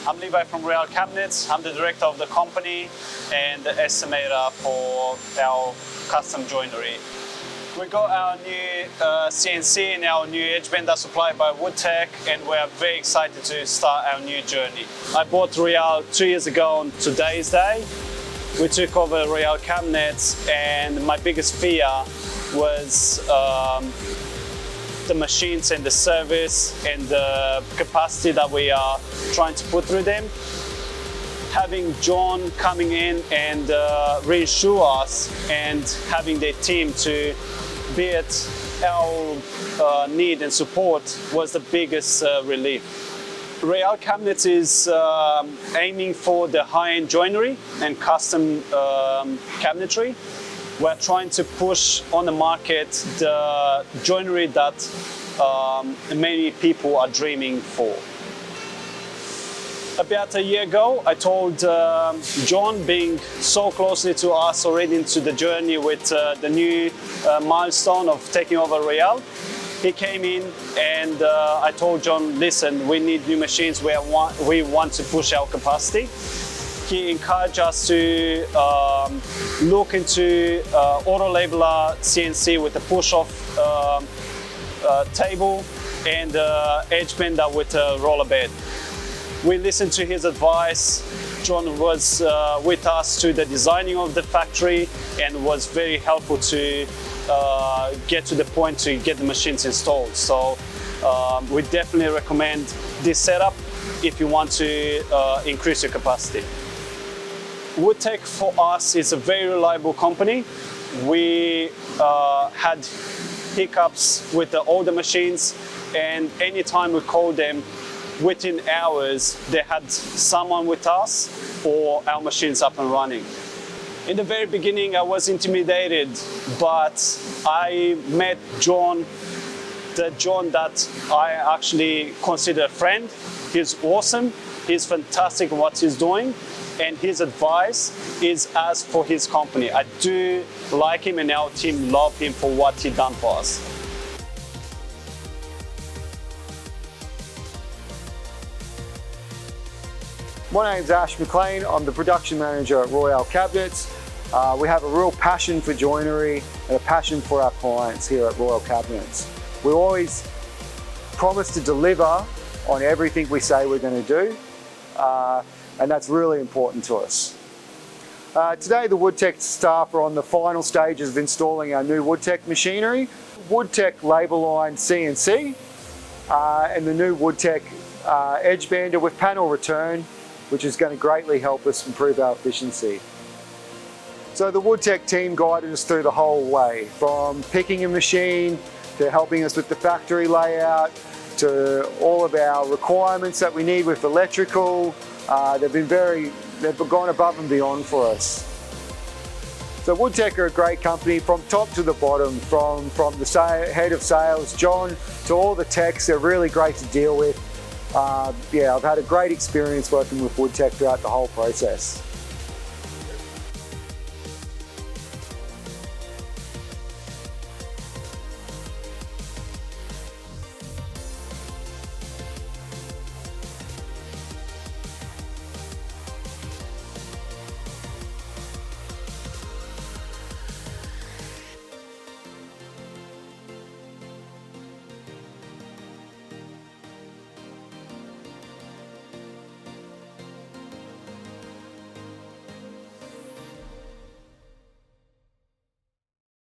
I'm Levi from Royale Cabinets. I'm the director of the company and the estimator for our custom joinery. We got our new CNC and our new Edgebander supplied by Wood Tech, and we're very excited to start our new journey. I bought Royale 2 years ago on today's day. We took over Royale Cabinets, and my biggest fear was the machines and the service and the capacity that we are trying to put through them. Having John coming in and reassure us and having their team to be at our need and support was the biggest relief. Royale Cabinets is aiming for the high-end joinery and custom cabinetry. We're trying to push on the market the joinery that many people are dreaming for. About a year ago, I told John, being so closely to us already into the journey with the new milestone of taking over Royale, he came in and I told John, listen, we need new machines, we want to push our capacity. He encouraged us to look into auto labeler CNC with a push-off table and Edgebander with a roller bed. We listened to his advice. John was with us to the designing of the factory and was very helpful to get to the point to get the machines installed. So we definitely recommend this setup if you want to increase your capacity. Wood Tech for us is a very reliable company. We had hiccups with the older machines, and anytime we called them, within hours they had someone with us or our machines up and running. In the very beginning I was intimidated, but I met John, the John that I actually consider a friend. He's awesome, he's fantastic at what he's doing, and his advice is as for his company. I do like him and our team love him for what he done for us. My name's Ash McLean. I'm the production manager at Royale Cabinets. We have a real passion for joinery and a passion for our clients here at Royale Cabinets. We always promise to deliver on everything we say we're going to do, and that's really important to us. Today the Wood Tech staff are on the final stages of installing our new Wood Tech machinery, Wood Tech label line CNC, and the new Wood Tech Edgebander with panel return, which is going to greatly help us improve our efficiency. So the Wood Tech team guided us through the whole way, from picking a machine to helping us with the factory layout to all of our requirements that we need with electrical. They've gone above and beyond for us. So Wood Tech are a great company from top to the bottom, from the head of sales, John, to all the techs. They're really great to deal with. Yeah, I've had a great experience working with Wood Tech throughout the whole process.